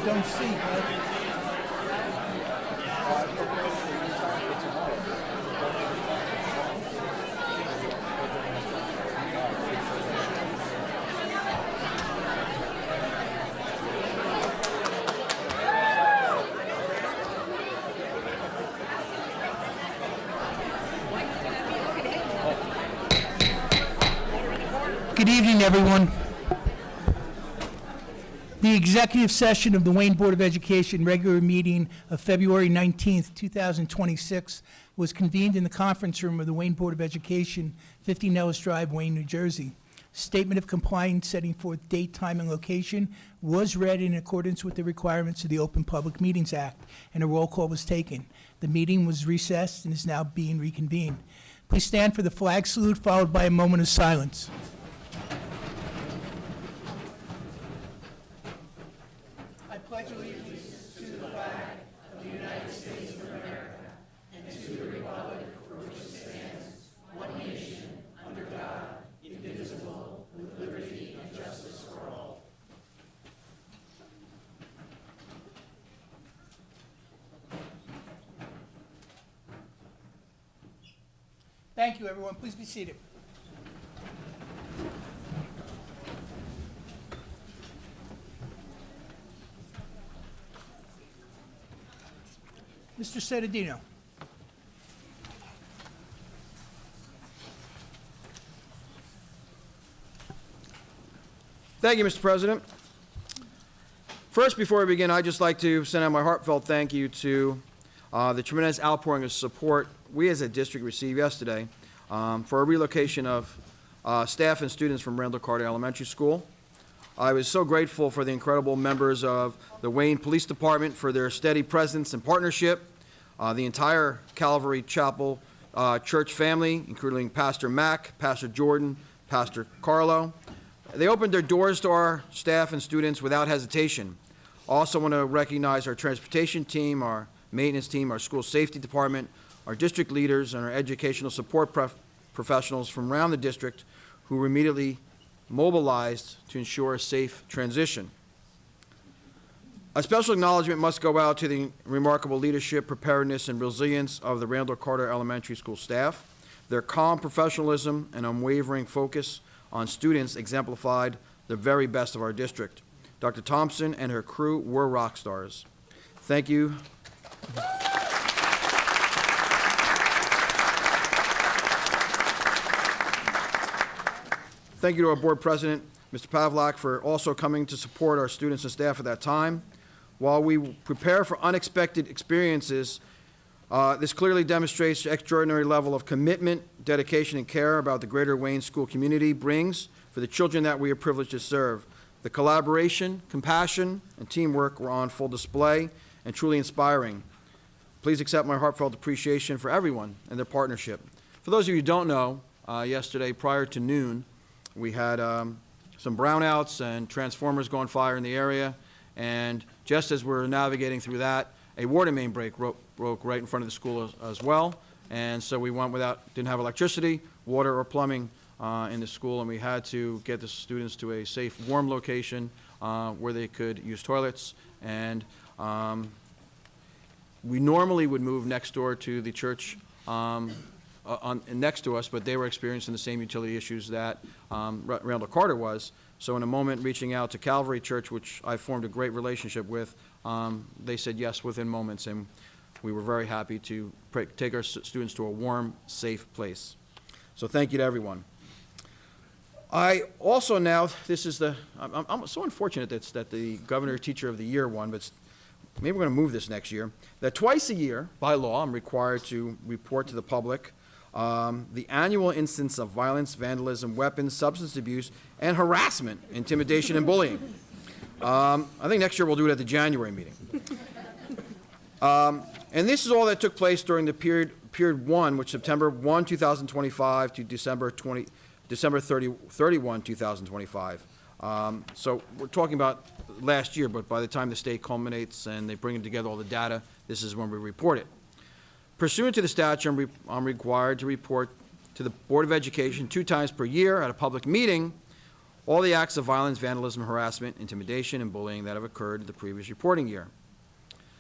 don't see, bud. Good evening, everyone. The executive session of the Wayne Board of Education regular meeting of February 19th, 2026 was convened in the conference room of the Wayne Board of Education, 50 Nellis Drive, Wayne, New Jersey. Statement of compliance setting forth date, time, and location was read in accordance with the requirements of the Open Public Meetings Act, and a roll call was taken. The meeting was recessed and is now being reconvened. Please stand for the flag salute, followed by a moment of silence. I pledge allegiance to the flag of the United States of America and to the republic for which it stands, one nation, under God, indivisible, with liberty and justice for all. Thank you, everyone. Please be seated. Mr. Sedadino. Thank you, Mr. President. First, before we begin, I'd just like to send out my heartfelt thank you to the tremendous outpouring of support we as a district received yesterday for a relocation of staff and students from Randall Carter Elementary School. I was so grateful for the incredible members of the Wayne Police Department for their steady presence and partnership, the entire Calvary Chapel church family, including Pastor Mack, Pastor Jordan, Pastor Carlo. They opened their doors to our staff and students without hesitation. Also want to recognize our transportation team, our maintenance team, our school safety department, our district leaders, and our educational support professionals from around the district who were immediately mobilized to ensure a safe transition. A special acknowledgement must go out to the remarkable leadership, preparedness, and resilience of the Randall Carter Elementary School staff. Their calm professionalism and unwavering focus on students exemplified the very best of our district. Dr. Thompson and her crew were rock stars. Thank you. Thank you to our board president, Mr. Pavlak, for also coming to support our students and staff at that time. While we prepare for unexpected experiences, this clearly demonstrates the extraordinary level of commitment, dedication, and care about the greater Wayne school community brings for the children that we are privileged to serve. The collaboration, compassion, and teamwork were on full display and truly inspiring. Please accept my heartfelt appreciation for everyone and their partnership. For those of you who don't know, yesterday prior to noon, we had some brownouts and transformers go on fire in the area, and just as we're navigating through that, a water main break broke right in front of the school as well, and so we didn't have electricity, water, or plumbing in the school, and we had to get the students to a safe, warm location where they could use toilets. And we normally would move next door to the church next to us, but they were experiencing the same utility issues that Randall Carter was. So in a moment, reaching out to Calvary Church, which I formed a great relationship with, they said yes within moments, and we were very happy to take our students to a warm, safe place. So thank you to everyone. I also now, I'm so unfortunate that the Governor Teacher of the Year won, but maybe we're going to move this next year, that twice a year, by law, I'm required to report to the public the annual instance of violence, vandalism, weapons, substance abuse, and harassment, intimidation, and bullying. I think next year we'll do it at the January meeting. And this is all that took place during the period 1, which September 1, 2025 to December 31, 2025. So we're talking about last year, but by the time the state culminates and they bring together all the data, this is when we report it. Pursuant to the statute, I'm required to report to the Board of Education 2 times per year at a public meeting all the acts of violence, vandalism, harassment, intimidation, and bullying that have occurred the previous reporting year.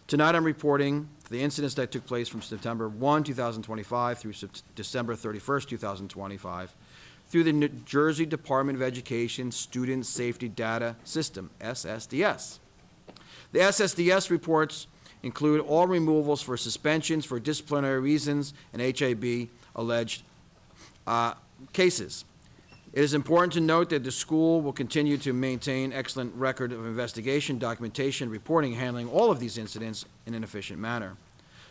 Tonight I'm reporting the incidents that took place from September 1, 2025 through December 31st, 2025 through the New Jersey Department of Education Student Safety Data System, SSDS. The SSDS reports include all removals for suspensions for disciplinary reasons and HAB alleged cases. It is important to note that the school will continue to maintain excellent record of investigation, documentation, reporting, handling all of these incidents in an efficient manner.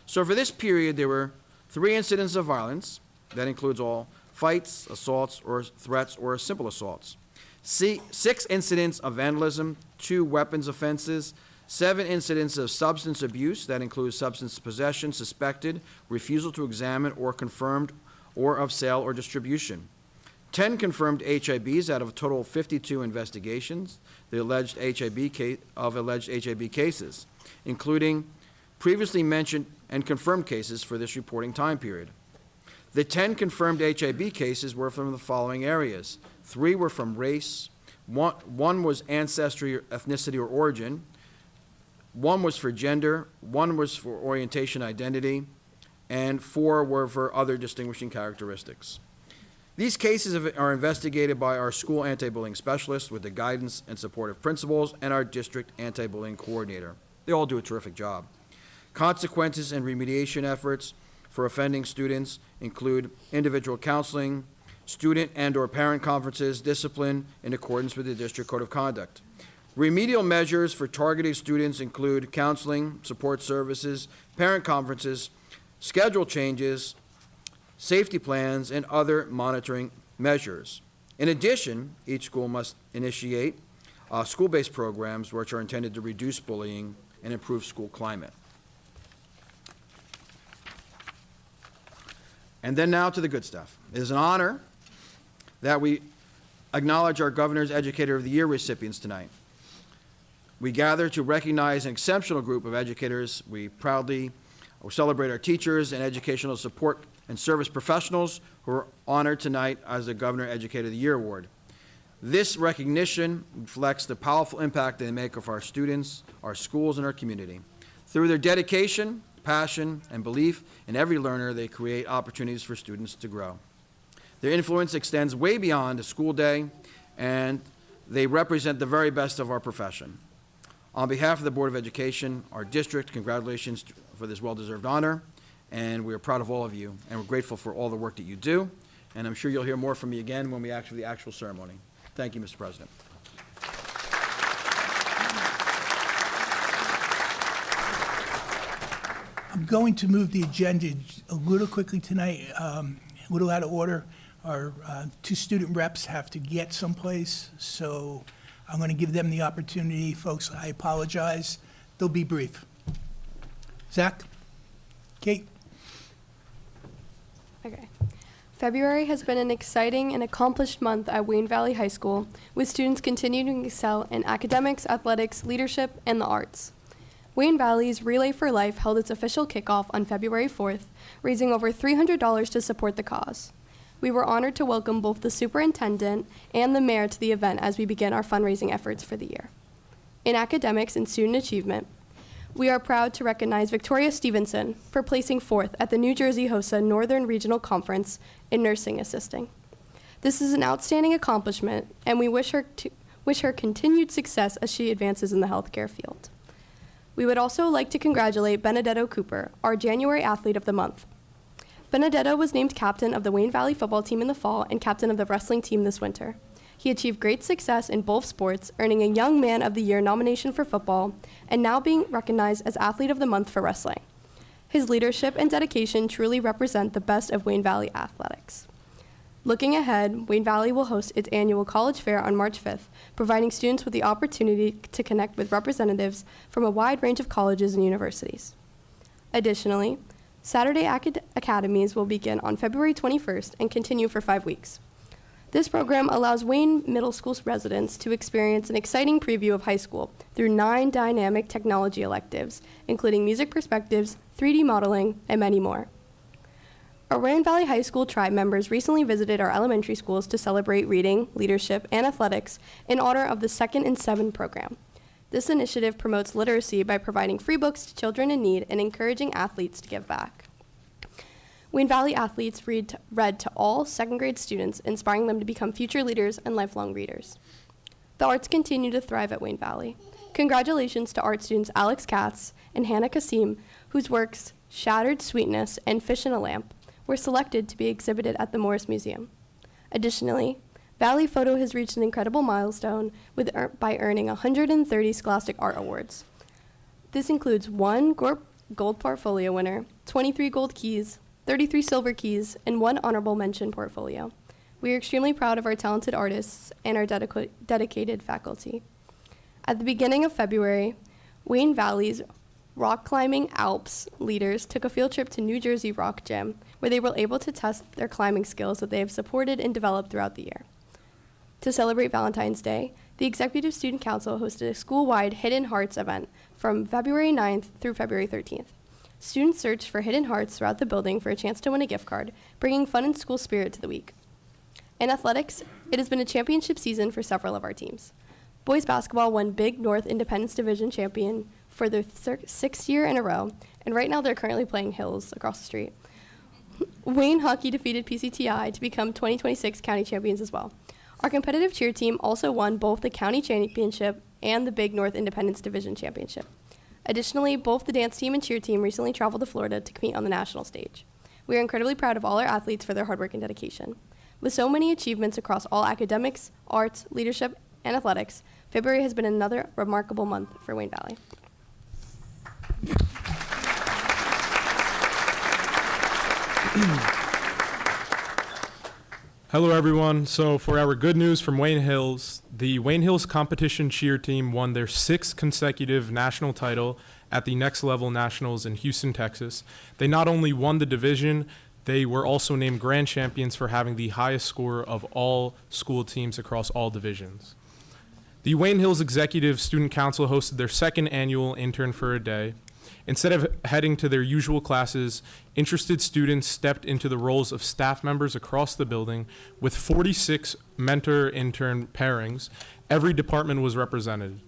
So for this period, there were 3 incidents of violence. That includes all fights, assaults, or threats, or simple assaults. 6 incidents of vandalism, 2 weapons offenses, 7 incidents of substance abuse. That includes substance possession, suspected, refusal to examine, or confirmed, or of sale or distribution. 10 confirmed HIBs out of a total of 52 investigations, the alleged HIB cases, including previously mentioned and confirmed cases for this reporting time period. The 10 confirmed HIB cases were from the following areas. 3 were from race, 1 was ancestry, ethnicity, or origin, 1 was for gender, 1 was for orientation, identity, and 4 were for other distinguishing characteristics. These cases are investigated by our school anti-bullying specialist with the guidance and support of principals and our district anti-bullying coordinator. They all do a terrific job. Consequences and remediation efforts for offending students include individual counseling, student and/or parent conferences, discipline in accordance with the district code of conduct. Remedial measures for targeted students include counseling, support services, parent conferences, schedule changes, safety plans, and other monitoring measures. In addition, each school must initiate school-based programs which are intended to reduce bullying and improve school climate. And then now to the good stuff. It is an honor that we acknowledge our Governor's Educator of the Year recipients tonight. We gather to recognize an exceptional group of educators. We proudly celebrate our teachers and educational support and service professionals who are honored tonight as the Governor Educator of the Year Award. This recognition reflects the powerful impact they make of our students, our schools, and our community. Through their dedication, passion, and belief in every learner, they create opportunities for students to grow. Their influence extends way beyond the school day, and they represent the very best of our profession. On behalf of the Board of Education, our district, congratulations for this well-deserved honor. And we are proud of all of you, and we're grateful for all the work that you do. And I'm sure you'll hear more from me again when we actually the actual ceremony. Thank you, Mr. President. I'm going to move the agenda a little quickly tonight, a little out of order. Our 2 student reps have to get someplace, so I'm going to give them the opportunity. Folks, I apologize. They'll be brief. Zach? Kate? Okay. February has been an exciting and accomplished month at Wayne Valley High School, with students continuing to excel in academics, athletics, leadership, and the arts. Wayne Valley's Relay for Life held its official kickoff on February 4th, raising over $300 to support the cause. We were honored to welcome both the superintendent and the mayor to the event as we begin our fundraising efforts for the year. In academics and student achievement, we are proud to recognize Victoria Stevenson for placing 4th at the New Jersey HOSA Northern Regional Conference in nursing assisting. This is an outstanding accomplishment, and we wish her continued success as she advances in the healthcare field. We would also like to congratulate Benedetto Cooper, our January Athlete of the Month. Benedetto was named captain of the Wayne Valley football team in the fall and captain of the wrestling team this winter. He achieved great success in both sports, earning a Young Man of the Year nomination for football, and now being recognized as Athlete of the Month for wrestling. His leadership and dedication truly represent the best of Wayne Valley athletics. Looking ahead, Wayne Valley will host its annual college fair on March 5th, providing students with the opportunity to connect with representatives from a wide range of colleges and universities. Additionally, Saturday Academies will begin on February 21st and continue for 5 weeks. This program allows Wayne Middle School residents to experience an exciting preview of high school through 9 dynamic technology electives, including music perspectives, 3D modeling, and many more. Our Wayne Valley High School tribe members recently visited our elementary schools to celebrate reading, leadership, and athletics in honor of the 2nd and 7 program. This initiative promotes literacy by providing free books to children in need and encouraging athletes to give back. Wayne Valley athletes read to all 2nd grade students, inspiring them to become future leaders and lifelong readers. The arts continue to thrive at Wayne Valley. Congratulations to art students Alex Katz and Hannah Kasim, whose works Shattered Sweetness and Fish in a Lamp were selected to be exhibited at the Morris Museum. Additionally, Valley Photo has reached an incredible milestone by earning 130 Scholastic Art Awards. This includes 1 Gold Portfolio winner, 23 Gold Keys, 33 Silver Keys, and 1 Honorable Mention Portfolio. We are extremely proud of our talented artists and our dedicated faculty. At the beginning of February, Wayne Valley's Rock Climbing Alps leaders took a field trip to New Jersey Rock Gym, where they were able to test their climbing skills that they have supported and developed throughout the year. To celebrate Valentine's Day, the Executive Student Council hosted a school-wide Hidden Hearts event from February 9th through February 13th. Students searched for hidden hearts throughout the building for a chance to win a gift card, bringing fun and school spirit to the week. In athletics, it has been a championship season for several of our teams. Boys basketball won Big North Independence Division champion for their 6th year in a row, and right now they're currently playing Hills across the street. Wayne Hockey defeated PCTI to become 2026 county champions as well. Our competitive cheer team also won both the county championship and the Big North Independence Division championship. Additionally, both the dance team and cheer team recently traveled to Florida to compete on the national stage. We are incredibly proud of all our athletes for their hard work and dedication. With so many achievements across all academics, arts, leadership, and athletics, February has been another remarkable month for Wayne Valley. Hello everyone. So for our good news from Wayne Hills, the Wayne Hills competition cheer team won their 6th consecutive national title at the Next Level Nationals in Houston, Texas. They not only won the division, they were also named grand champions for having the highest score of all school teams across all divisions. The Wayne Hills Executive Student Council hosted their 2nd annual Intern for a Day. Instead of heading to their usual classes, interested students stepped into the roles of staff members across the building. With 46 mentor-intern pairings, every department was represented.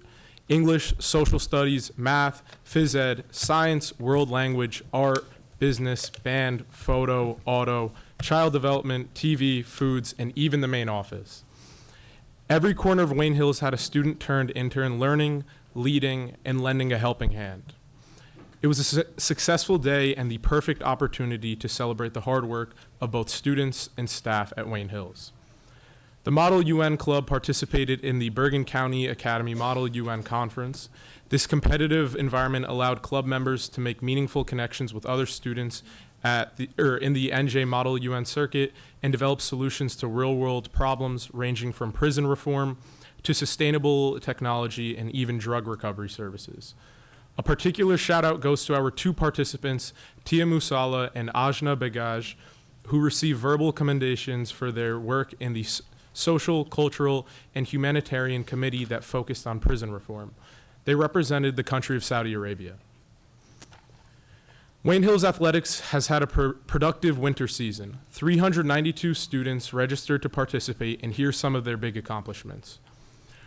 English, social studies, math, phys ed, science, world language, art, business, band, photo, auto, child development, TV, foods, and even the main office. Every corner of Wayne Hills had a student turned intern learning, leading, and lending a helping hand. It was a successful day and the perfect opportunity to celebrate the hard work of both students and staff at Wayne Hills. The Model UN Club participated in the Bergen County Academy Model UN Conference. This competitive environment allowed club members to make meaningful connections with other students in the NJ Model UN circuit and develop solutions to real-world problems ranging from prison reform to sustainable technology and even drug recovery services. A particular shout out goes to our 2 participants, Tia Musala and Ajna Bldg, who received verbal commendations for their work in the Social, Cultural, and Humanitarian Committee that focused on prison reform. They represented the country of Saudi Arabia. Wayne Hills Athletics has had a productive winter season. 392 students registered to participate, and here's some of their big accomplishments.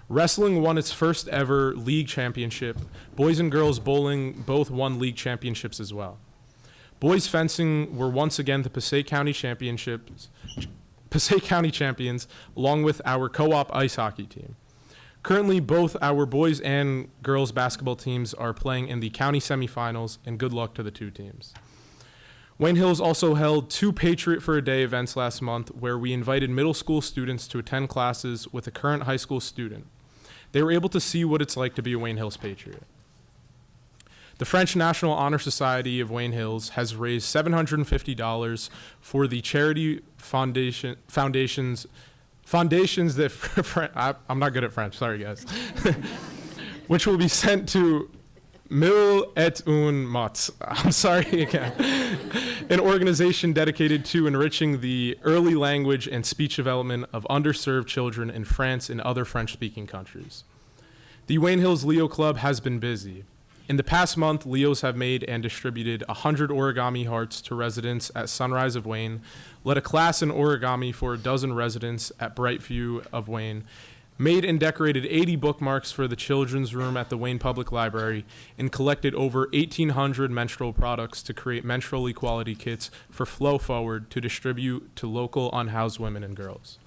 Wrestling won its first ever league championship. Boys and girls bowling both won league championships as well. Boys fencing were once again the Passaic County champions, along with our co-op ice hockey team. Currently, both our boys and girls basketball teams are playing in the county semifinals, and good luck to the 2 teams. Wayne Hills also held 2 Patriot for a Day events last month, where we invited middle school students to attend classes with a current high school student. They were able to see what it's like to be a Wayne Hills Patriot. The French National Honor Society of Wayne Hills has raised $750 for the charity foundations that I'm not good at French, sorry guys, which will be sent to Mil et un Mots, I'm sorry again, an organization dedicated to enriching the early language and speech development of underserved children in France and other French-speaking countries. The Wayne Hills Leo Club has been busy. In the past month, Leos have made and distributed 100 origami hearts to residents at Sunrise of Wayne, led a class in origami for a dozen residents at Brightview of Wayne, made and decorated 80 bookmarks for the children's room at the Wayne Public Library, and collected over 1,800 menstrual products to create menstrual equality kits for Flow Forward to distribute to local unhoused women and girls.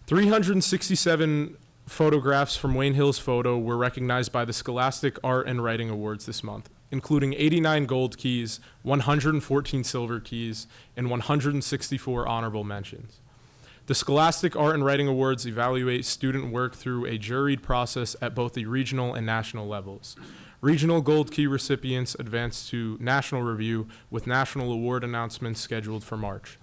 367 photographs from Wayne Hills Photo were recognized by the Scholastic Art and Writing Awards this month, including 89 gold keys, 114 silver keys, and 164 honorable mentions. The Scholastic Art and Writing Awards evaluate student work through a juried process at both the regional and national levels. Regional gold key recipients advance to national review with national award announcements scheduled for March.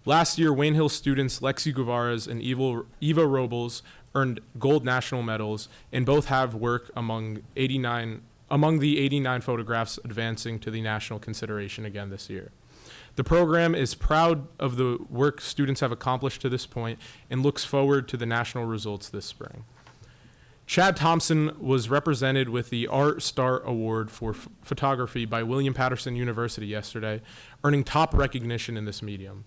Last year, Wayne Hills students Lexi Guevara's and Eva Robles earned gold national medals, and both have work among the 89 photographs advancing to the national consideration again this year. The program is proud of the work students have accomplished to this point and looks forward to the national results this spring. Chad Thompson was represented with the Art Star Award for photography by William Patterson University yesterday, earning top recognition in this medium.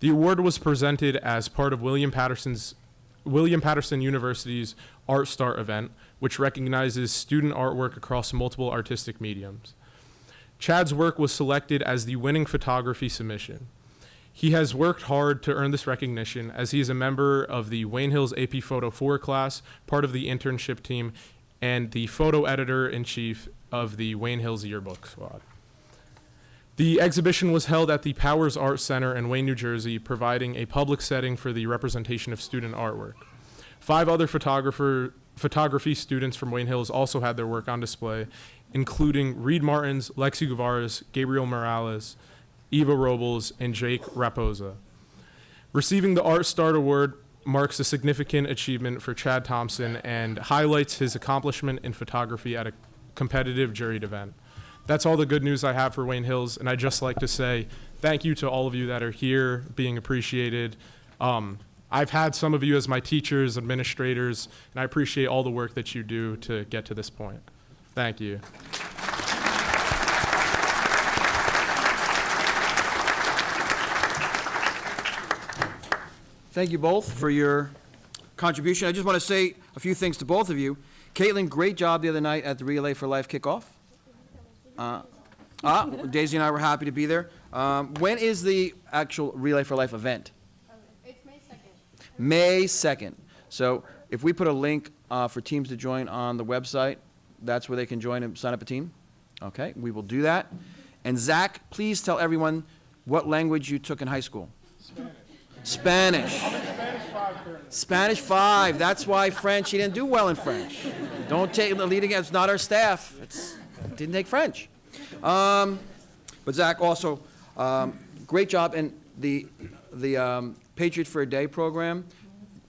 The award was presented as part of William Patterson University's Art Star event, which recognizes student artwork across multiple artistic mediums. Chad's work was selected as the winning photography submission. He has worked hard to earn this recognition as he is a member of the Wayne Hills AP Photo 4 class, part of the internship team, and the photo editor-in-chief of the Wayne Hills Yearbook Squad. The exhibition was held at the Powers Art Center in Wayne, New Jersey, providing a public setting for the representation of student artwork. 5 other photography students from Wayne Hills also had their work on display, including Reed Martins, Lexi Guevara's, Gabriel Morales, Eva Robles, and Jake Raposa. Receiving the Art Star Award marks a significant achievement for Chad Thompson and highlights his accomplishment in photography at a competitive juried event. That's all the good news I have for Wayne Hills, and I'd just like to say thank you to all of you that are here, being appreciated. I've had some of you as my teachers, administrators, and I appreciate all the work that you do to get to this point. Thank you. Thank you both for your contribution. I just want to say a few things to both of you. Caitlin, great job the other night at the Relay for Life kickoff. Daisy and I were happy to be there. When is the actual Relay for Life event? It's May 2nd. May 2nd. So if we put a link for teams to join on the website, that's where they can join and sign up a team? Okay, we will do that. And Zach, please tell everyone what language you took in high school. Spanish. Spanish 5. That's why French, he didn't do well in French. Don't take the lead against, not our staff. Didn't take French. But Zach, also, great job. And the Patriot for a Day program,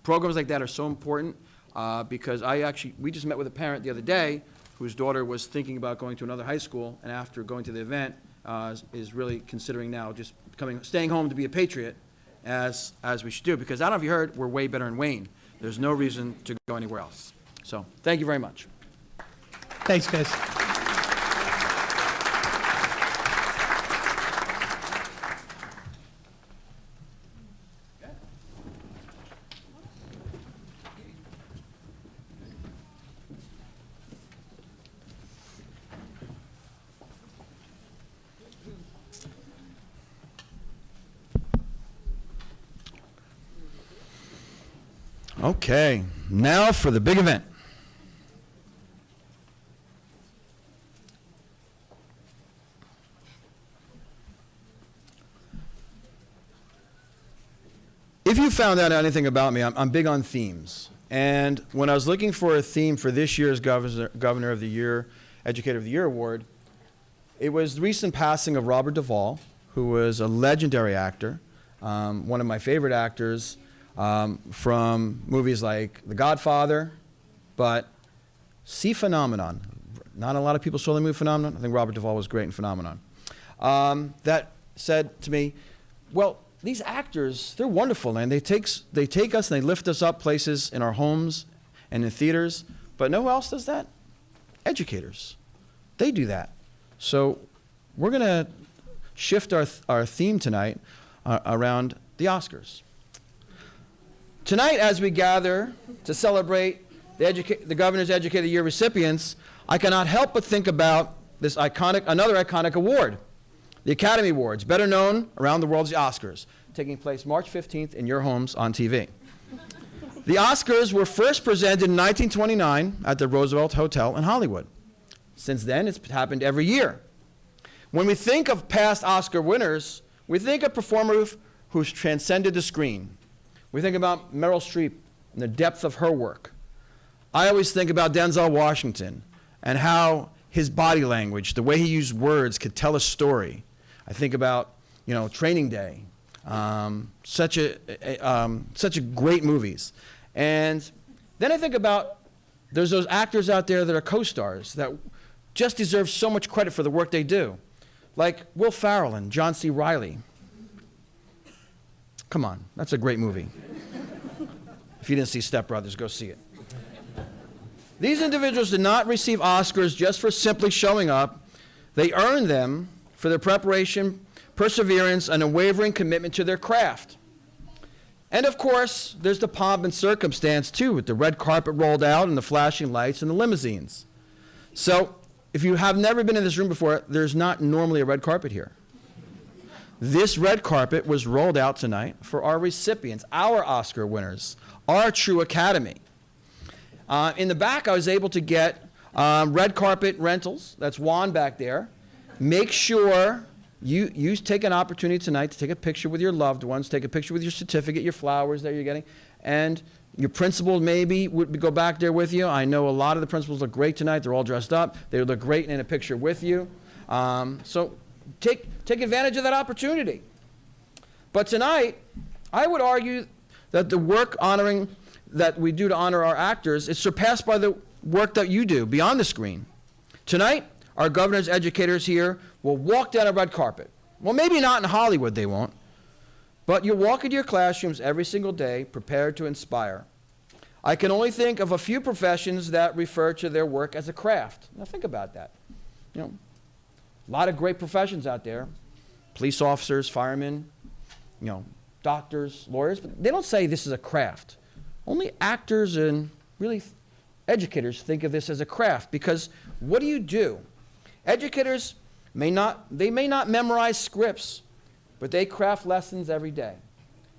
programs like that are so important because we just met with a parent the other day whose daughter was thinking about going to another high school, and after going to the event, is really considering now just staying home to be a Patriot, as we should do. Because I don't know if you heard, we're way better in Wayne. There's no reason to go anywhere else. So thank you very much. Thanks, guys. Okay, now for the big event. If you found out anything about me, I'm big on themes. And when I was looking for a theme for this year's Governor of the Year, Educator of the Year Award, it was the recent passing of Robert Duvall, who was a legendary actor, one of my favorite actors, from movies like The Godfather, but see Phenomenon. Not a lot of people saw the movie Phenomenon. I think Robert Duvall was great in Phenomenon. That said to me, well, these actors, they're wonderful, and they take us and they lift us up places in our homes and in theaters, but no one else does that? Educators. They do that. So we're going to shift our theme tonight around the Oscars. Tonight, as we gather to celebrate the Governor's Educator of the Year recipients, I cannot help but think about this another iconic award, the Academy Awards, better known around the world as the Oscars, taking place March 15th in your homes on TV. The Oscars were first presented in 1929 at the Roosevelt Hotel in Hollywood. Since then, it's happened every year. When we think of past Oscar winners, we think of performers who's transcended the screen. We think about Meryl Streep and the depth of her work. I always think about Denzel Washington and how his body language, the way he used words, could tell a story. I think about, Training Day, such a great movies. And then I think about there's those actors out there that are co-stars that just deserve so much credit for the work they do, like Will Ferrell and John C. Reilly. Come on, that's a great movie. If you didn't see Step Brothers, go see it. These individuals did not receive Oscars just for simply showing up. They earned them for their preparation, perseverance, and unwavering commitment to their craft. And of course, there's the pomp and circumstance too, with the red carpet rolled out and the flashing lights and the limousines. So, if you have never been in this room before, there's not normally a red carpet here. This red carpet was rolled out tonight for our recipients, our Oscar winners, our true Academy. In the back, I was able to get red carpet rentals. That's Juan back there. Make sure you take an opportunity tonight to take a picture with your loved ones, take a picture with your certificate, your flowers that you're getting, and your principal maybe would go back there with you. I know a lot of the principals look great tonight. They're all dressed up. They look great in a picture with you. So take advantage of that opportunity. But tonight, I would argue that the work that we do to honor our actors is surpassed by the work that you do beyond the screen. Tonight, our Governor's educators here will walk down a red carpet. Well, maybe not in Hollywood, they won't. But you'll walk into your classrooms every single day, prepared to inspire. I can only think of a few professions that refer to their work as a craft. Now think about that. A lot of great professions out there. Police officers, firemen, doctors, lawyers, but they don't say this is a craft. Only actors and really educators think of this as a craft, because what do? Educators may not memorize scripts, but they craft lessons every day.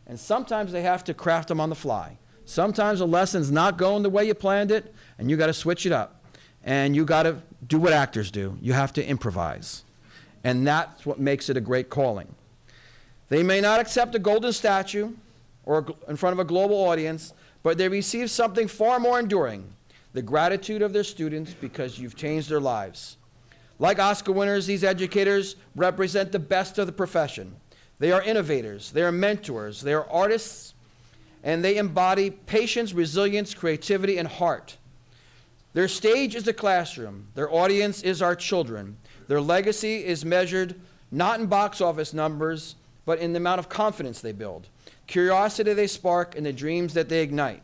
And sometimes they have to craft them on the fly. Sometimes a lesson's not going the way you planned it, and you got to switch it up. And you got to do what actors do. You have to improvise. And that's what makes it a great calling. They may not accept a golden statue or in front of a global audience, but they receive something far more enduring, the gratitude of their students because you've changed their lives. Like Oscar winners, these educators represent the best of the profession. They are innovators, they are mentors, they are artists, and they embody patience, resilience, creativity, and heart. Their stage is the classroom. Their audience is our children. Their legacy is measured not in box office numbers, but in the amount of confidence they build, curiosity they spark, and the dreams that they ignite.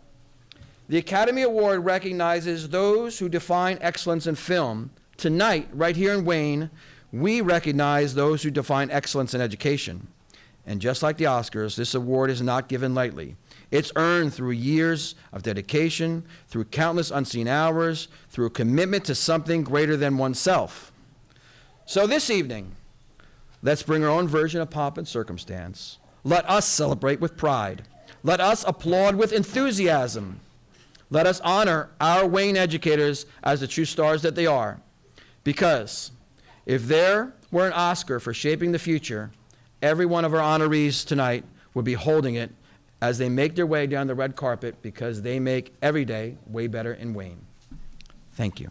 The Academy Award recognizes those who define excellence in film. Tonight, right here in Wayne, we recognize those who define excellence in education. And just like the Oscars, this award is not given lightly. It's earned through years of dedication, through countless unseen hours, through a commitment to something greater than oneself. So this evening, let's bring our own version of pomp and circumstance. Let us celebrate with pride. Let us applaud with enthusiasm. Let us honor our Wayne educators as the true stars that they are. Because if there were an Oscar for shaping the future, every one of our honorees tonight would be holding it as they make their way down the red carpet, because they make every day way better in Wayne. Thank you.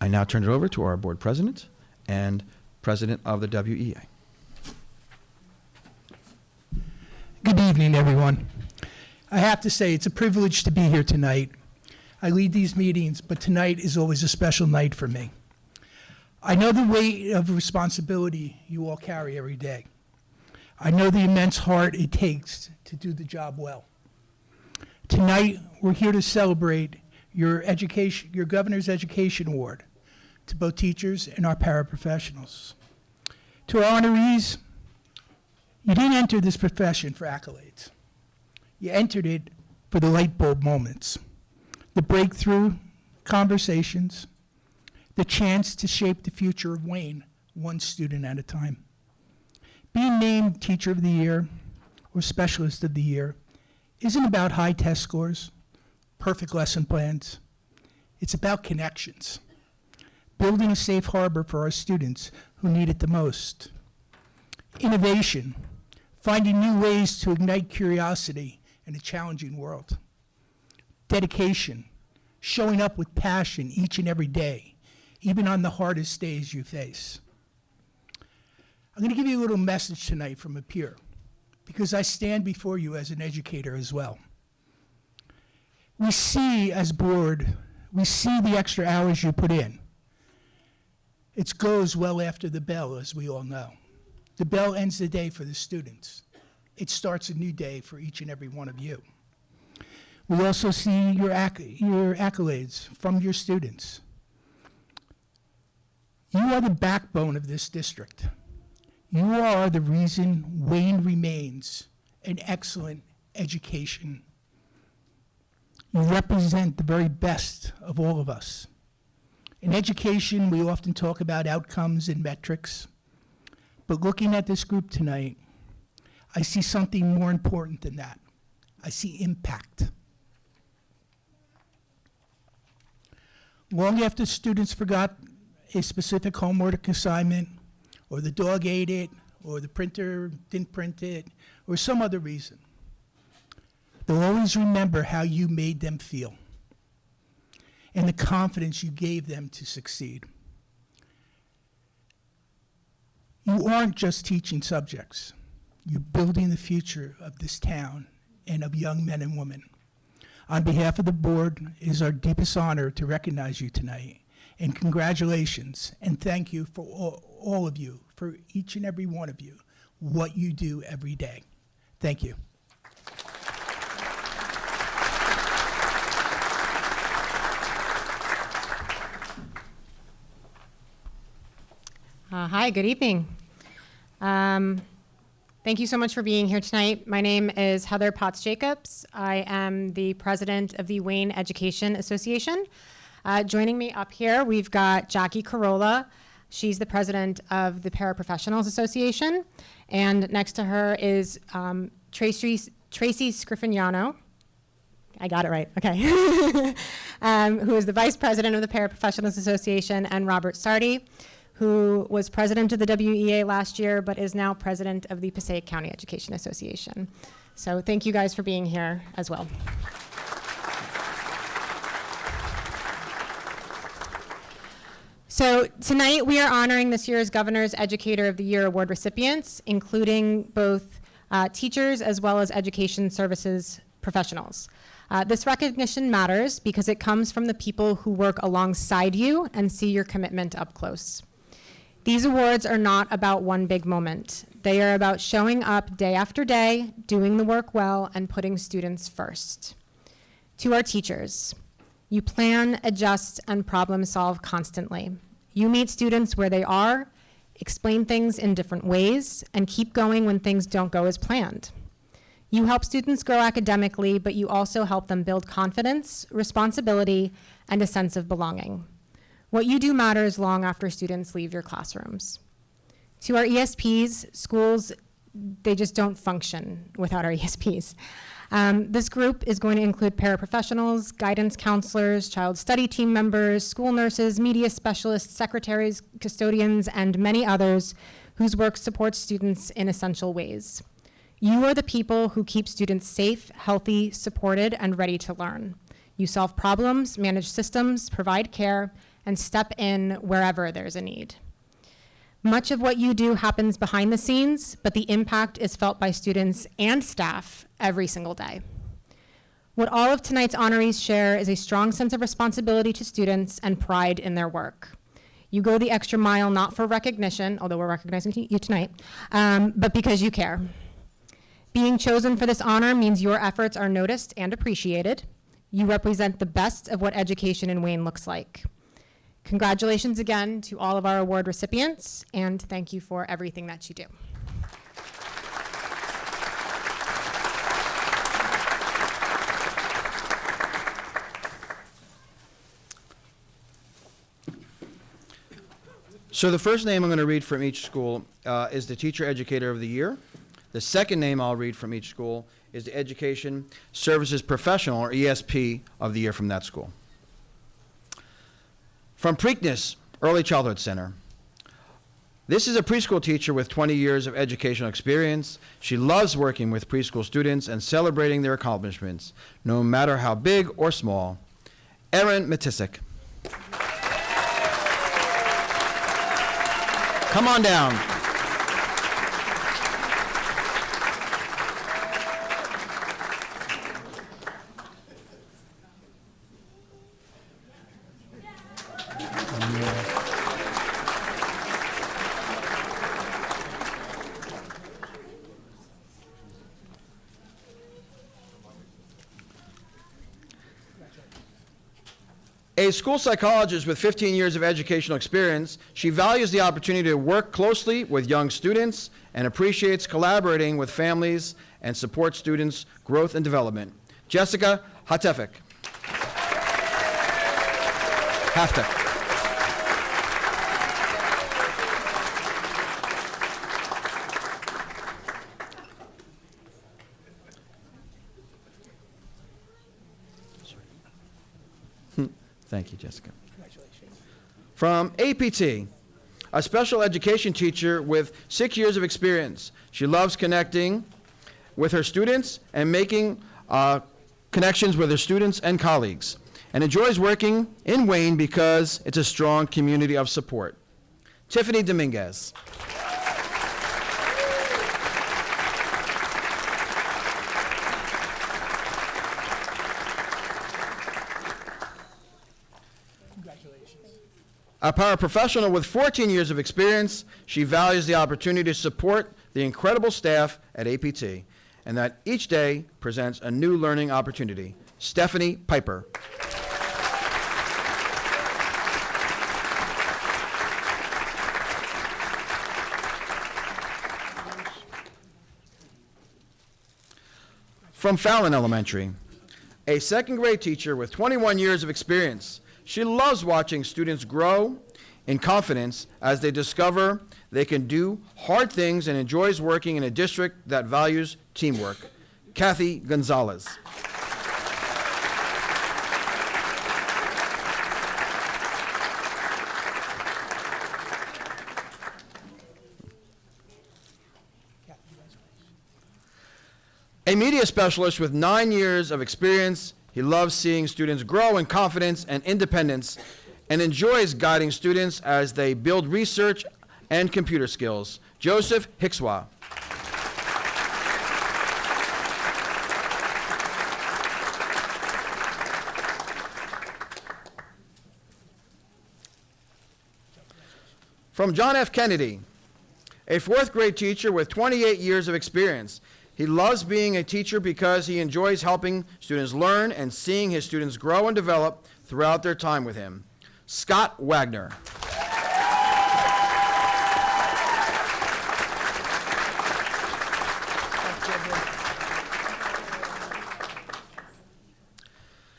I now turn it over to our board president and president of the WEA. Good evening, everyone. I have to say, it's a privilege to be here tonight. I lead these meetings, but tonight is always a special night for me. I know the weight of responsibility you all carry every day. I know the immense heart it takes to do the job well. Tonight, we're here to celebrate your Governor's Education Award to both teachers and our paraprofessionals. To our honorees, you didn't enter this profession for accolades. You entered it for the light bulb moments, the breakthrough conversations, the chance to shape the future of Wayne, one student at a time. Being named Teacher of the Year or Specialist of the Year isn't about high test scores, perfect lesson plans. It's about connections, building a safe harbor for our students who need it the most. Innovation, finding new ways to ignite curiosity in a challenging world. Dedication, showing up with passion each and every day, even on the hardest days you face. I'm going to give you a little message tonight from a peer, because I stand before you as an educator as well. We see, as board, we see the extra hours you put in. It goes well after the bell, as we all know. The bell ends the day for the students. It starts a new day for each and every one of you. We also see your accolades from your students. You are the backbone of this district. You are the reason Wayne remains an excellent education. You represent the very best of all of us. In education, we often talk about outcomes and metrics, but looking at this group tonight, I see something more important than that. I see impact. Long after students forgot a specific homework assignment, or the dog ate it, or the printer didn't print it, or some other reason, they'll always remember how you made them feel and the confidence you gave them to succeed. You aren't just teaching subjects. You're building the future of this town and of young men and women. On behalf of the board, it is our deepest honor to recognize you tonight. And congratulations, and thank you for all of you, for each and every one of you, what you do every day. Thank you. Hi, good evening. Thank you so much for being here tonight. My name is Heather Potts-Jacobs. I am the president of the Wayne Education Association. Joining me up here, we've got Jackie Carolla. She's the president of the Paraprofessionals Association. And next to her is Tracy Scriffignano. I got it right, okay. Who is the vice president of the Paraprofessionals Association, and Robert Sardi, who was president of the WEA last year, but is now president of the Passaic County Education Association. So thank you guys for being here as well. So tonight we are honoring this year's Governor's Educator of the Year Award recipients, including both teachers as well as education services professionals. This recognition matters because it comes from the people who work alongside you and see your commitment up close. These awards are not about one big moment. They are about showing up day after day, doing the work well, and putting students first. To our teachers, you plan, adjust, and problem solve constantly. You meet students where they are, explain things in different ways, and keep going when things don't go as planned. You help students grow academically, but you also help them build confidence, responsibility, and a sense of belonging. What you do matters long after students leave your classrooms. To our ESPs, schools, they just don't function without our ESPs. This group is going to include paraprofessionals, guidance counselors, child study team members, school nurses, media specialists, secretaries, custodians, and many others whose work supports students in essential ways. You are the people who keep students safe, healthy, supported, and ready to learn. You solve problems, manage systems, provide care, and step in wherever there's a need. Much of what you do happens behind the scenes, but the impact is felt by students and staff every single day. What all of tonight's honorees share is a strong sense of responsibility to students and pride in their work. You go the extra mile not for recognition, although we're recognizing you tonight, but because you care. Being chosen for this honor means your efforts are noticed and appreciated. You represent the best of what education in Wayne looks like. Congratulations again to all of our award recipients, and thank you for everything that you do. So the first name I'm going to read from each school is the Teacher Educator of the Year. The second name I'll read from each school is the Education Services Professional, or ESP, of the year from that school. From Preakness Early Childhood Center. This is a preschool teacher with 20 years of educational experience. She loves working with preschool students and celebrating their accomplishments, no matter how big or small. Erin Matisik. Come on down. A school psychologist with 15 years of educational experience, she values the opportunity to work closely with young students and appreciates collaborating with families and support students' growth and development. Jessica Hatefik. Thank you, Jessica. Congratulations. From APT, a special education teacher with 6 years of experience. She loves connecting with her students and making connections with her students and colleagues, and enjoys working in Wayne because it's a strong community of support. Tiffany Dominguez. A paraprofessional with 14 years of experience, she values the opportunity to support the incredible staff at APT, and that each day presents a new learning opportunity. Stephanie Piper. From Fallon Elementary, a second grade teacher with 21 years of experience. She loves watching students grow in confidence as they discover they can do hard things and enjoys working in a district that values teamwork. Kathy Gonzalez. A media specialist with 9 years of experience. He loves seeing students grow in confidence and independence and enjoys guiding students as they build research and computer skills. Joseph Hickswa. From John F. Kennedy, a 4th grade teacher with 28 years of experience. He loves being a teacher because he enjoys helping students learn and seeing his students grow and develop throughout their time with him. Scott Wagner.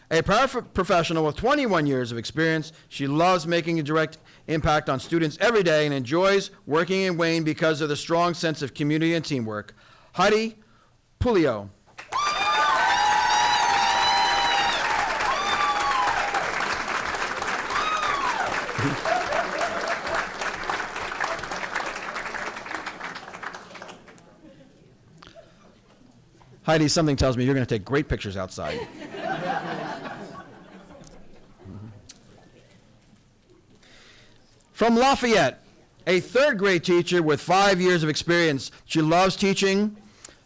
A paraprofessional with 21 years of experience, she loves making a direct impact on students every day and enjoys working in Wayne because of the strong sense of community and teamwork. Heidi Pulio. Heidi, something tells me you're going to take great pictures outside. From Lafayette, a 3rd grade teacher with 5 years of experience. She loves teaching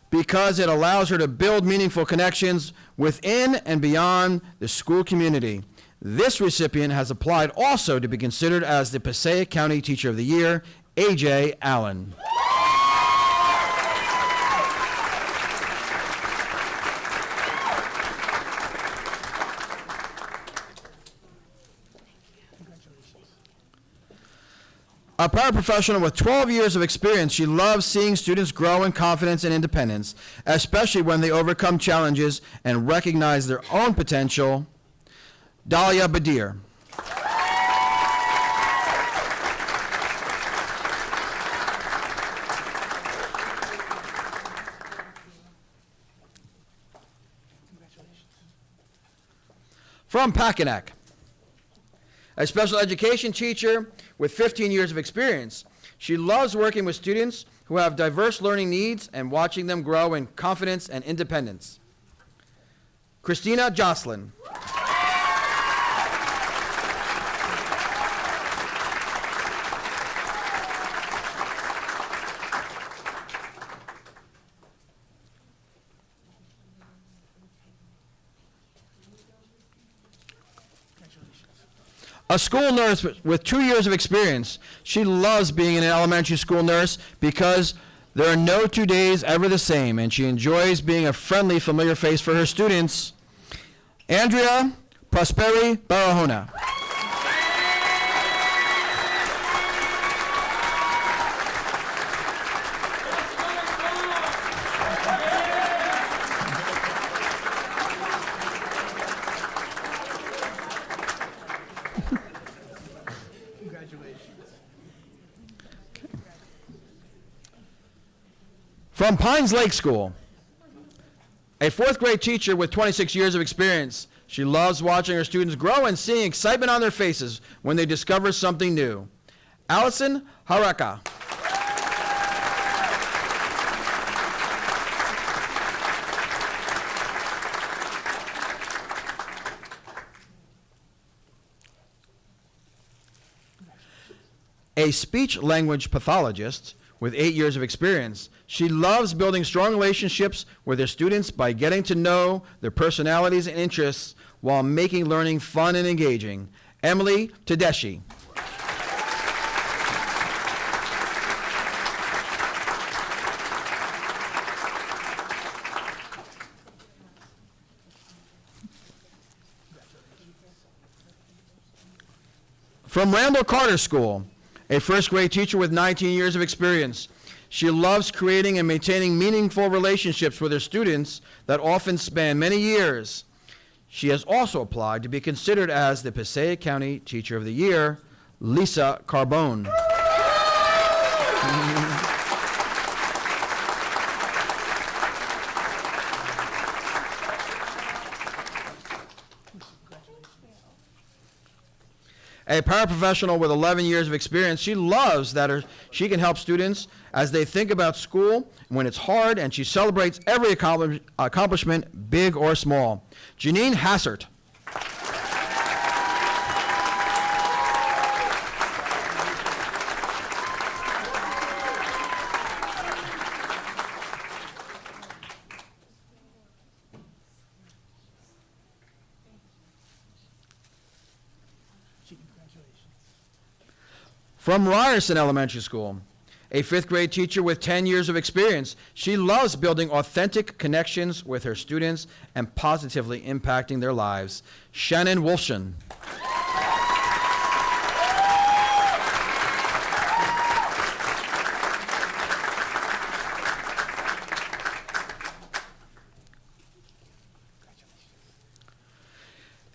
because it allows her to build meaningful connections within and beyond the school community. This recipient has applied also to be considered as the Passaic County Teacher of the Year, A.J. Allen. A paraprofessional with 12 years of experience, she loves seeing students grow in confidence and independence, especially when they overcome challenges and recognize their own potential. Dahlia Badir. From Packanack, a special education teacher with 15 years of experience. She loves working with students who have diverse learning needs and watching them grow in confidence and independence. Christina Jocelyn. A school nurse with 2 years of experience. She loves being an elementary school nurse because there are no 2 days ever the same, and she enjoys being a friendly, familiar face for her students. Andrea Prosperi Barahona. From Pines Lake School, a 4th grade teacher with 26 years of experience. She loves watching her students grow and seeing excitement on their faces when they discover something new. Allison Haraka. A speech-language pathologist with 8 years of experience. She loves building strong relationships with her students by getting to know their personalities and interests while making learning fun and engaging. Emily Tedeschi. From Randall Carter School, a 1st grade teacher with 19 years of experience. She loves creating and maintaining meaningful relationships with her students that often span many years. She has also applied to be considered as the Passaic County Teacher of the Year, Lisa Carbone. A paraprofessional with 11 years of experience. She loves that she can help students as they think about school when it's hard, and she celebrates every accomplishment, big or small. Janine Hassert. From Ryerson Elementary School, a 5th grade teacher with 10 years of experience. She loves building authentic connections with her students and positively impacting their lives. Shannon Wolfson.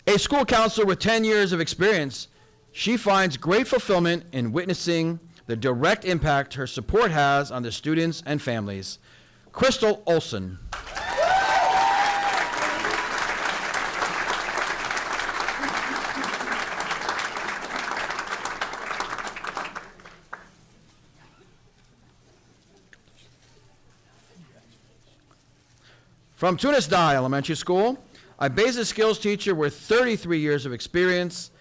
A school counselor with 10 years of experience. She finds great fulfillment in witnessing the direct impact her support has on the students and families. Crystal Olson. From Tunis Dye Elementary School, a basic skills teacher with 33 years of experience.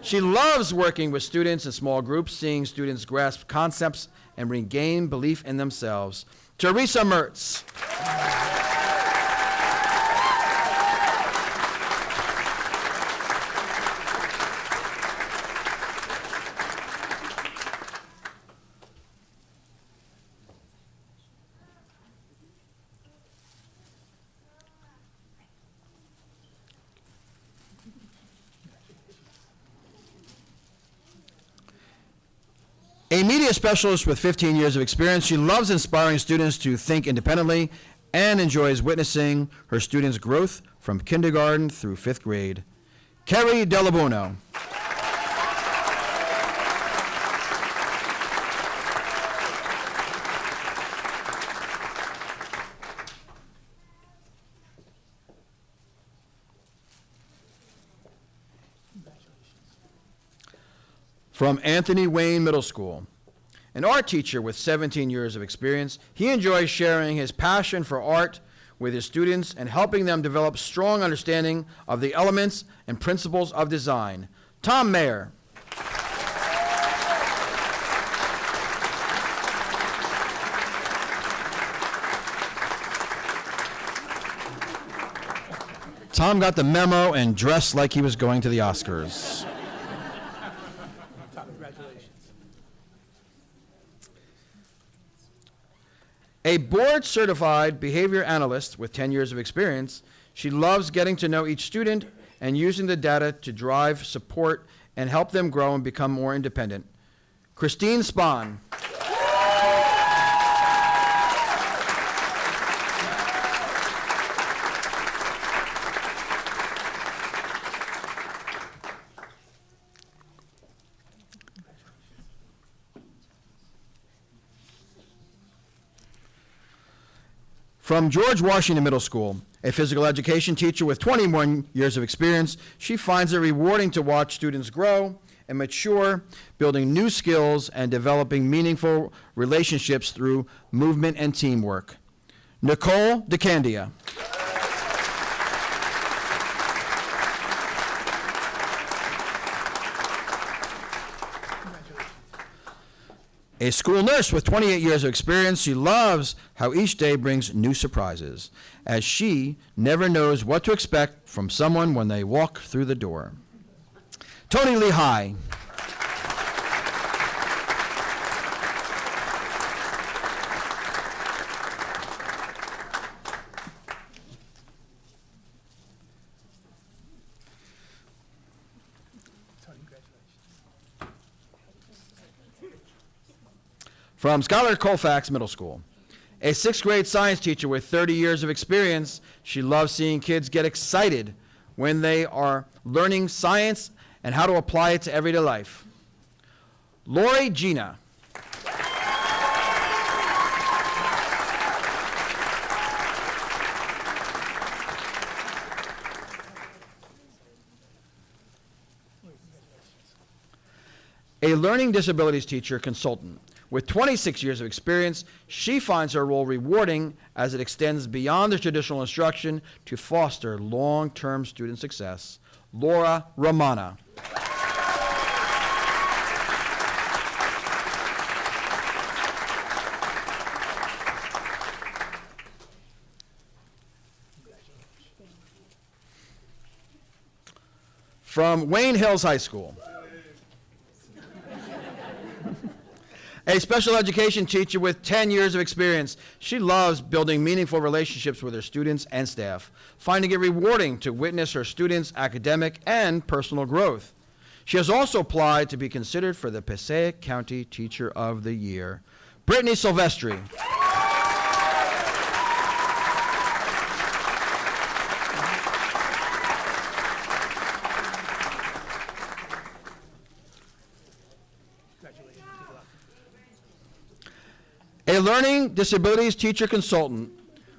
She loves working with students in small groups, seeing students grasp concepts and regain belief in themselves. Teresa Mertz. A media specialist with 15 years of experience, she loves inspiring students to think independently and enjoys witnessing her students' growth from kindergarten through 5th grade. Kerry Delabuno. From Anthony Wayne Middle School. An art teacher with 17 years of experience, he enjoys sharing his passion for art with his students and helping them develop strong understanding of the elements and principles of design. Tom Mayer. Tom got the memo and dressed like he was going to the Oscars. A board-certified behavior analyst with 10 years of experience, she loves getting to know each student and using the data to drive, support, and help them grow and become more independent. Christine Spahn. From George Washington Middle School, a physical education teacher with 21 years of experience, she finds it rewarding to watch students grow and mature, building new skills and developing meaningful relationships through movement and teamwork. Nicole DeCandia. A school nurse with 28 years of experience, she loves how each day brings new surprises, as she never knows what to expect from someone when they walk through the door. Tony Lehigh. From Schuyler Colfax Middle School, a 6th grade science teacher with 30 years of experience, she loves seeing kids get excited when they are learning science and how to apply it to everyday life. Lori Gina. A learning disabilities teacher consultant. With 26 years of experience, she finds her role rewarding as it extends beyond the traditional instruction to foster long-term student success. Laura Romana. From Wayne Hills High School. A special education teacher with 10 years of experience, she loves building meaningful relationships with her students and staff, finding it rewarding to witness her students' academic and personal growth. She has also applied to be considered for the Passaic County Teacher of the Year. Brittany Silvestri. A learning disabilities teacher consultant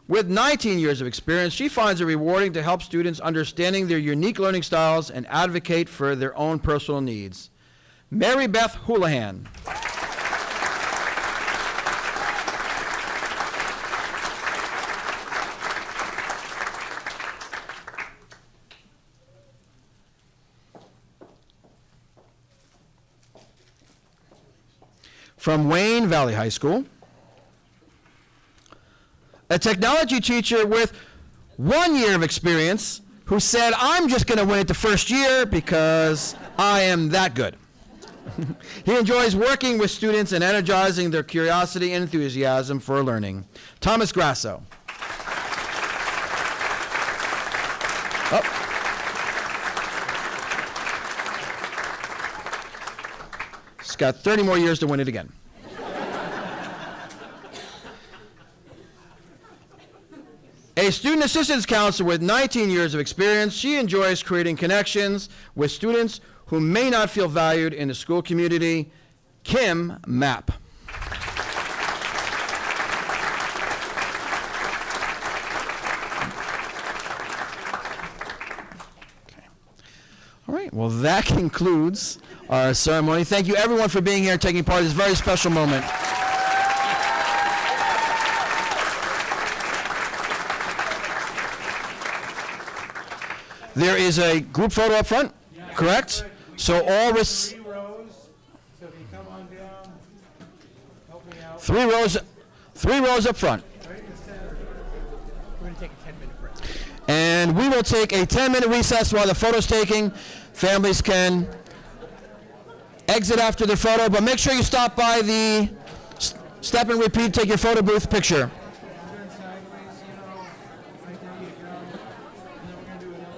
with 19 years of experience, she finds it rewarding to help students understanding their unique learning styles and advocate for their own personal needs. Mary Beth Houlihan. From Wayne Valley High School, a technology teacher with 1 year of experience who said, I'm just going to win it the first year because I am that good. He enjoys working with students and energizing their curiosity and enthusiasm for learning. Thomas Grasso. He's got 30 more years to win it again. A student assistance counselor with 19 years of experience, she enjoys creating connections with students who may not feel valued in the school community. Kim Mapp. All right, well, that concludes our ceremony. Thank you, everyone, for being here and taking part in this very special moment. There is a group photo up front, correct? So all this, 3 rows, so if you come on down, help me out. 3 rows up front. Right in the center. We're going to take a 10-minute break. And we will take a 10-minute recess while the photo's taking. Families can exit after the photo, but make sure you stop by the step and repeat, take your photo booth picture. Turn sideways, right there you go. And then we're going to do another.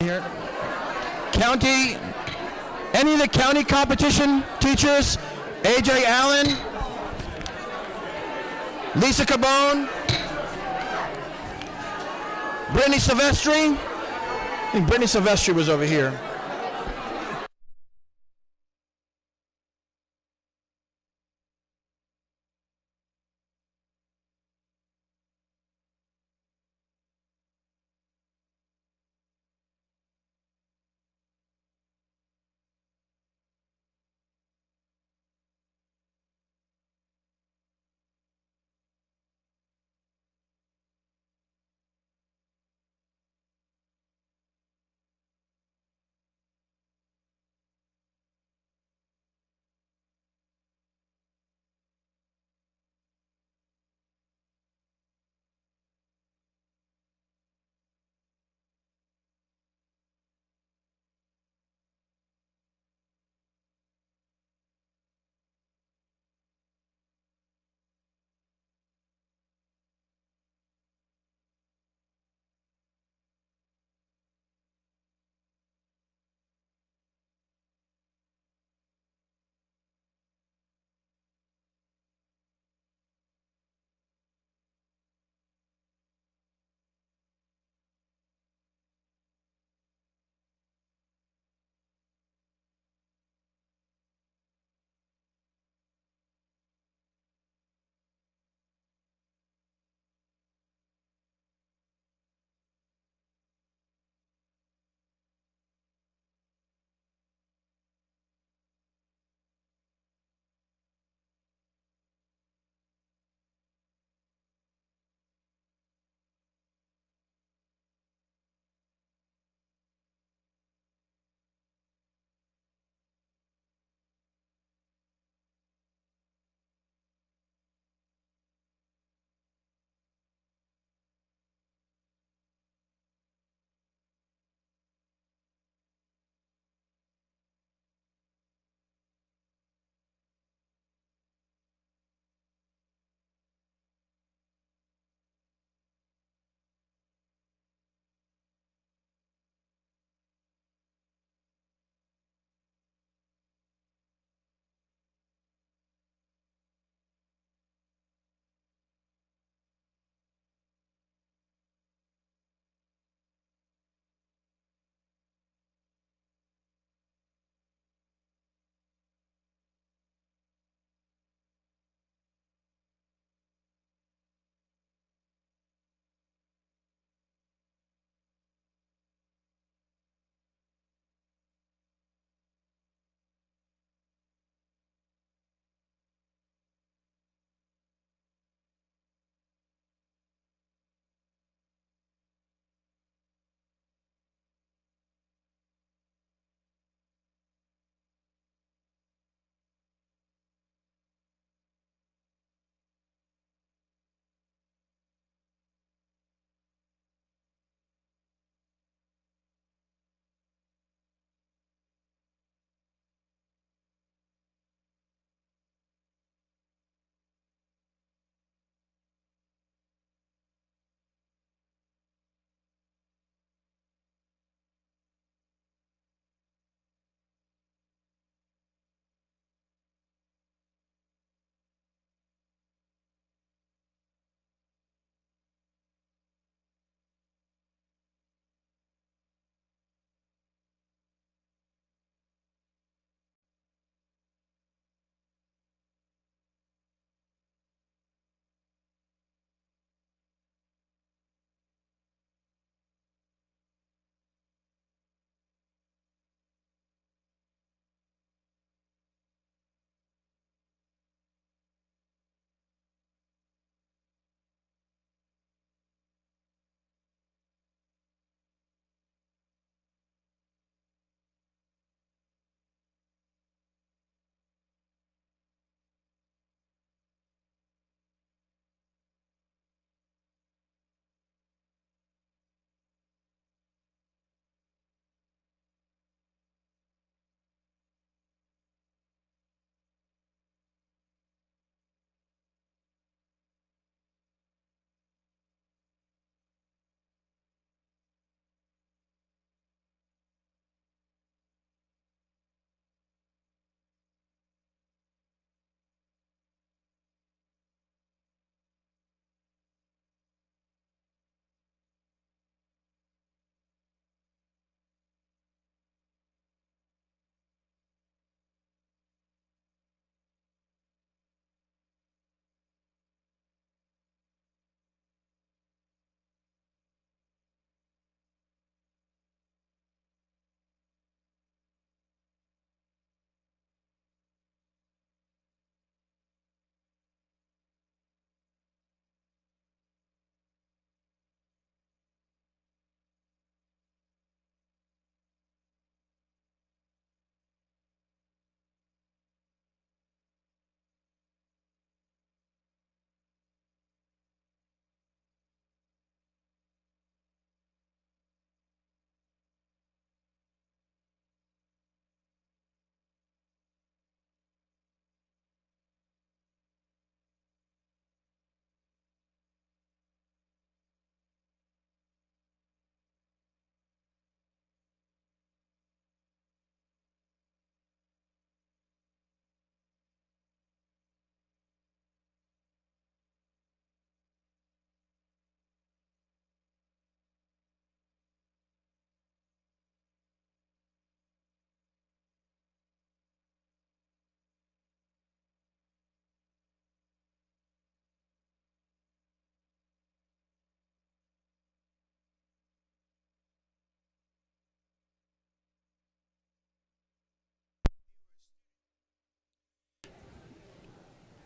Here. County, any of the county competition teachers? AJ Allen, Lisa Cabone, Brittany Silvestri. I think Brittany Silvestri was over here.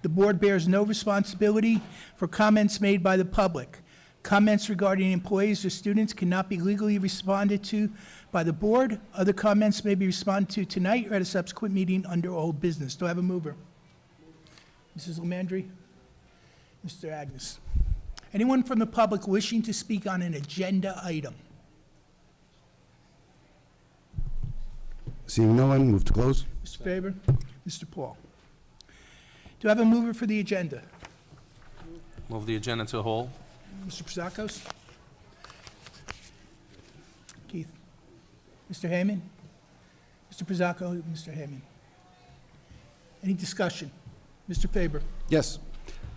The board bears no responsibility for comments made by the public. Comments regarding employees or students cannot be legally responded to by the board. Other comments may be responded to tonight or at a subsequent meeting under old business. Do I have a mover? Mrs. Lemandry? Mr. Agnes? Anyone from the public wishing to speak on an agenda item? Seeing no one, move to close. Mr. Faber? Mr. Paul? Do I have a mover for the agenda? Move the agenda to whole. Mr. Psakos? Keith? Mr. Hayman? Mr. Pizzacco, Mr. Hayman. Any discussion? Mr. Faber? Yes.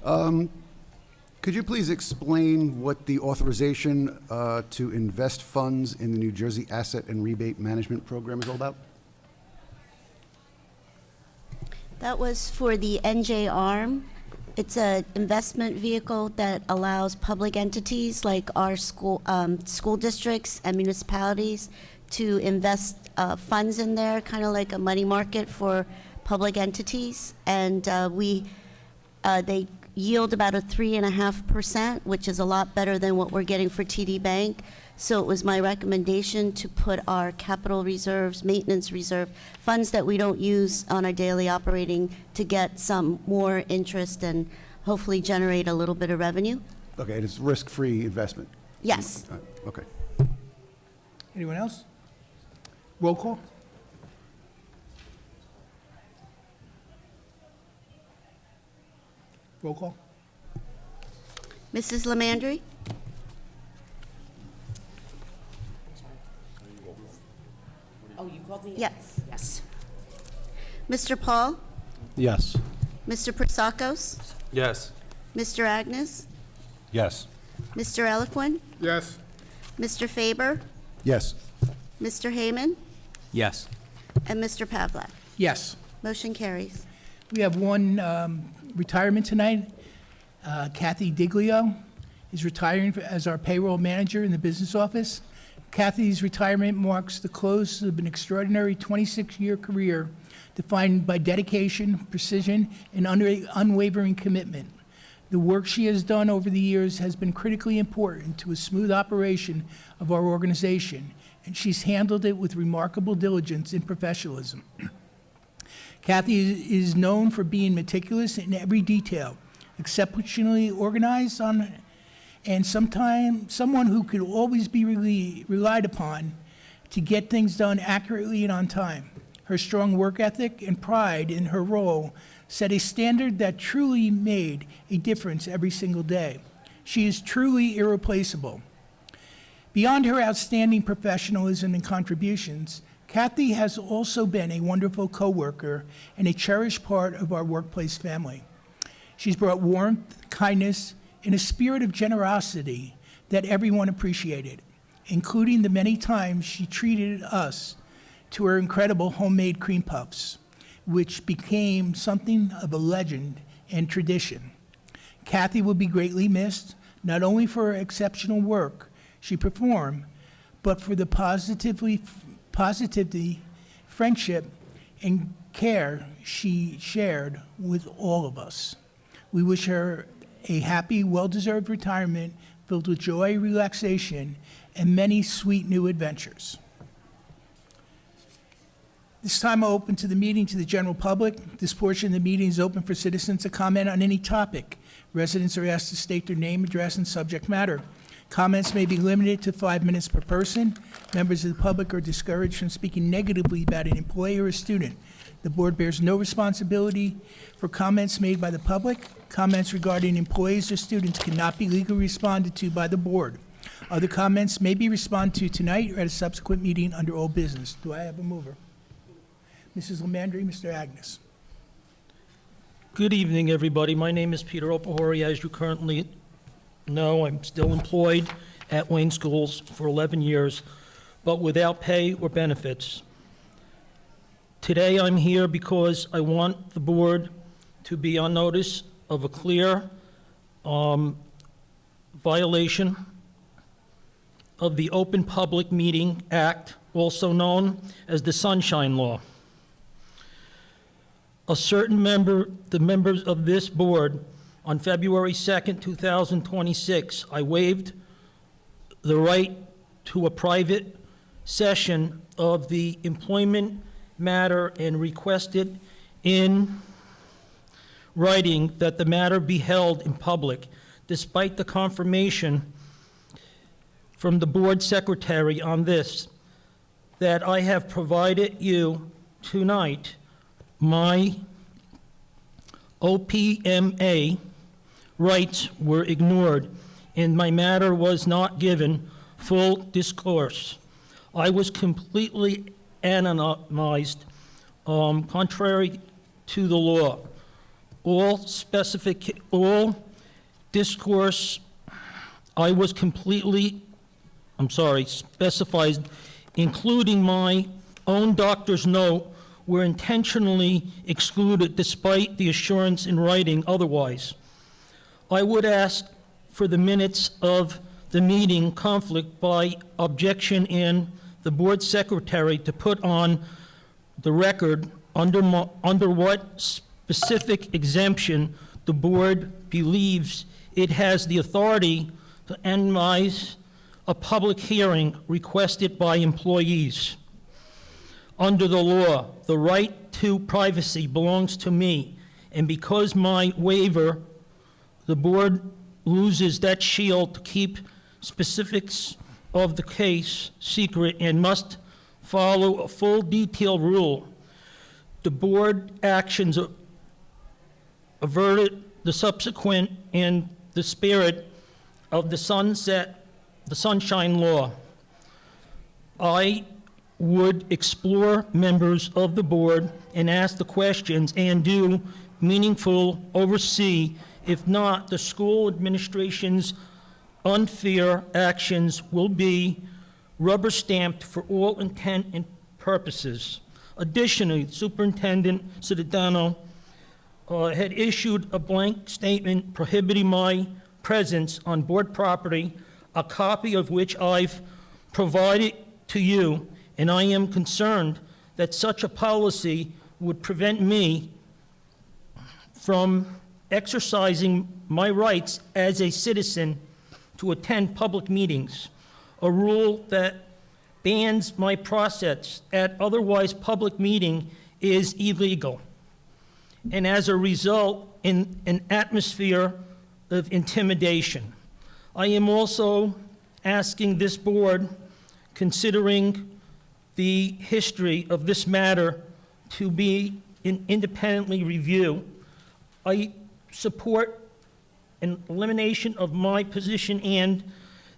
Could you please explain what the authorization to invest funds in the New Jersey Asset and Rebate Management Program is all about? That was for the NJ ARM. It's an investment vehicle that allows public entities like our school districts and municipalities to invest funds in there, kind of like a money market for public entities. And they yield about a 3.5%, which is a lot better than what we're getting for TD Bank. So it was my recommendation to put our capital reserves, maintenance reserve, funds that we don't use on our daily operating to get some more interest and hopefully generate a little bit of revenue. Okay, and it's risk-free investment? Yes. Okay. Anyone else? Roll call? Roll call? Mrs. Lemandry? Oh, you called me? Yes. Yes. Mr. Paul? Yes. Mr. Prasakos? Yes. Mr. Agnes? Yes. Mr. Eloquin? Yes. Mr. Faber? Yes. Mr. Hayman? Yes. And Mr. Pavlak? Yes. Motion carries. We have one retirement tonight. Kathy Diglio is retiring as our payroll manager in the business office. Kathy's retirement marks the close of an extraordinary 26-year career defined by dedication, precision, and unwavering commitment. The work she has done over the years has been critically important to a smooth operation of our organization, and she's handled it with remarkable diligence and professionalism. Kathy is known for being meticulous in every detail, exceptionally organized and sometimes someone who could always be relied upon to get things done accurately and on time. Her strong work ethic and pride in her role set a standard that truly made a difference every single day. She is truly irreplaceable. Beyond her outstanding professionalism and contributions, Kathy has also been a wonderful coworker and a cherished part of our workplace family. She's brought warmth, kindness, and a spirit of generosity that everyone appreciated, including the many times she treated us to her incredible homemade cream puffs, which became something of a legend and tradition. Kathy will be greatly missed, not only for her exceptional work she performed, but for the positivity, friendship, and care she shared with all of us. We wish her a happy, well-deserved retirement filled with joy, relaxation, and many sweet new adventures. This time I'll open to the meeting to the general public. This portion of the meeting is open for citizens to comment on any topic. Residents are asked to state their name, address, and subject matter. Comments may be limited to 5 minutes per person. Members of the public are discouraged from speaking negatively about an employee or a student. The board bears no responsibility for comments made by the public. Comments regarding employees or students cannot be legally responded to by the board. Other comments may be responded to tonight or at a subsequent meeting under old business. Do I have a mover? Mrs. Lemandry, Mr. Agnes. Good evening, everybody. My name is Peter Opahori. As you currently know, I'm still employed at Wayne Schools for 11 years, but without pay or benefits. Today, I'm here because I want the board to be on notice of a clear violation of the Open Public Meeting Act, also known as the Sunshine Law. a certain member, the members of this board, on February 2nd, 2026, I waived the right to a private session of the employment matter and requested in writing that the matter be held in public, despite the confirmation from the board secretary on this, that I have provided you tonight my OPMA rights were ignored, and my matter was not given full discourse. I was completely anonymized, contrary to the law. All discourse I was specified, including my own doctor's note, were intentionally excluded despite the assurance in writing otherwise. I would ask for the minutes of the meeting conflict by objection and the board secretary to put on the record under what specific exemption the board believes it has the authority to analyze a public hearing requested by employees. Under the law, the right to privacy belongs to me, and because my waiver, the board loses that shield to keep specifics of the case secret and must follow a full detailed rule. The board actions averted the subsequent and the spirit of the Sunshine Law. I would explore members of the board and ask the questions and do meaningful oversee. If not, the school administration's unfair actions will be rubber stamped for all intent and purposes. Additionally, Superintendent Ciudadano had issued a blank statement prohibiting my presence on board property, a copy of which I've provided to you, and I am concerned that such a policy would prevent me from exercising my rights as a citizen to attend public meetings, a rule that bans my process at otherwise public meeting is illegal, and as a result, in an atmosphere of intimidation. I am also asking this board, considering the history of this matter, to be independently review. I support an elimination of my position and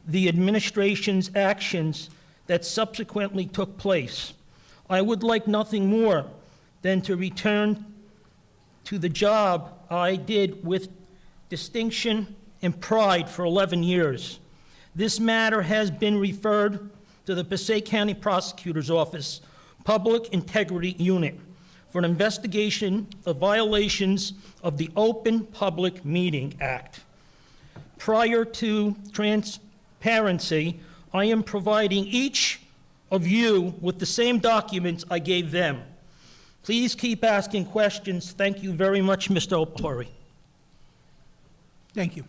the administration's actions that subsequently took place. I would like nothing more than to return to the job I did with distinction and pride for 11 years. This matter has been referred to the Passaic County Prosecutor's Office Public Integrity Unit for an investigation of violations of the Open Public Meeting Act. Prior to transparency, I am providing each of you with the same documents I gave them. Please keep asking questions. Thank you very much, Mr. Opari. Thank you.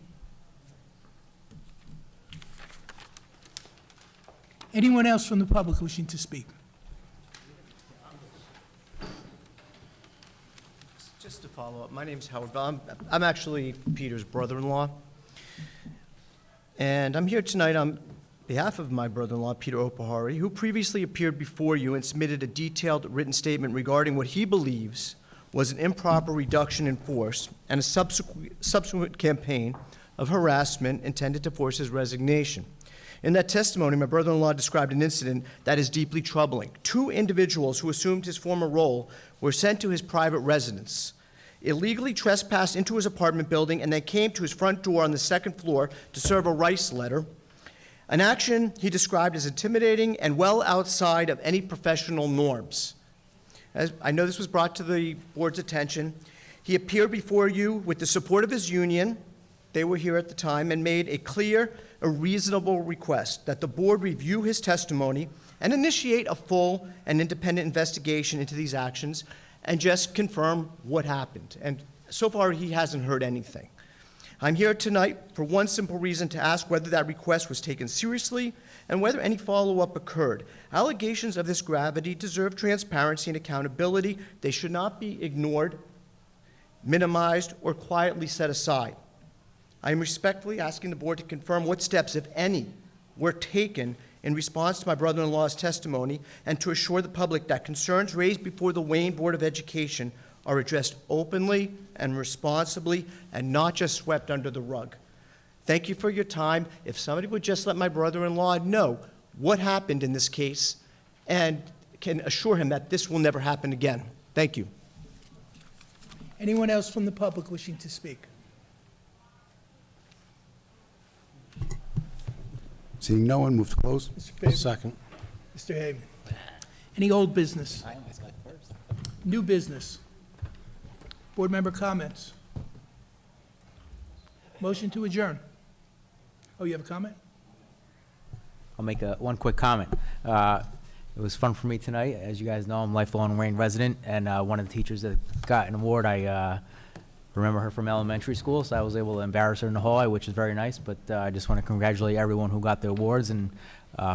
Anyone else from the public wishing to speak? Just to follow up, my name's Howard Bell. I'm actually Peter's brother-in-law. And I'm here tonight on behalf of my brother-in-law, Peter Opahari, who previously appeared before you and submitted a detailed written statement regarding what he believes was an improper reduction in force and a subsequent campaign of harassment intended to force his resignation. In that testimony, my brother-in-law described an incident that is deeply troubling. 2 individuals who assumed his former role were sent to his private residence, illegally trespassed into his apartment building, and they came to his front door on the 2nd floor to serve a rice letter, an action he described as intimidating and well outside of any professional norms. As I know this was brought to the board's attention, he appeared before you with the support of his union, they were here at the time, and made a clear, a reasonable request that the board review his testimony and initiate a full and independent investigation into these actions and just confirm what happened. And so far, he hasn't heard anything. I'm here tonight for one simple reason, to ask whether that request was taken seriously and whether any follow-up occurred. Allegations of this gravity deserve transparency and accountability. They should not be ignored, minimized, or quietly set aside. I am respectfully asking the board to confirm what steps, if any, were taken in response to my brother-in-law's testimony, and to assure the public that concerns raised before the Wayne Board of Education are addressed openly and responsibly and not just swept under the rug. Thank you for your time. If somebody would just let my brother-in-law know what happened in this case and can assure him that this will never happen again. Thank you. Anyone else from the public wishing to speak? Seeing no one, move to close. Mr. Faber? Second. Mr. Hagan? Any old business? New business? Board member comments? Motion to adjourn. Oh, you have a comment? I'll make one quick comment. It was fun for me tonight. As you guys know, I'm a lifelong Wayne resident, and one of the teachers that got an award, I remember her from elementary school, so I was able to embarrass her in the hallway, which is very nice. But I just want to congratulate everyone who got the awards, and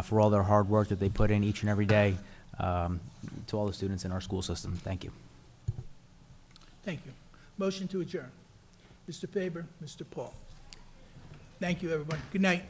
for all their hard work that they put in each and every day, to all the students in our school system. Thank you. Thank you. Motion to adjourn. Mr. Faber, Mr. Paul. Thank you, everyone. Good night.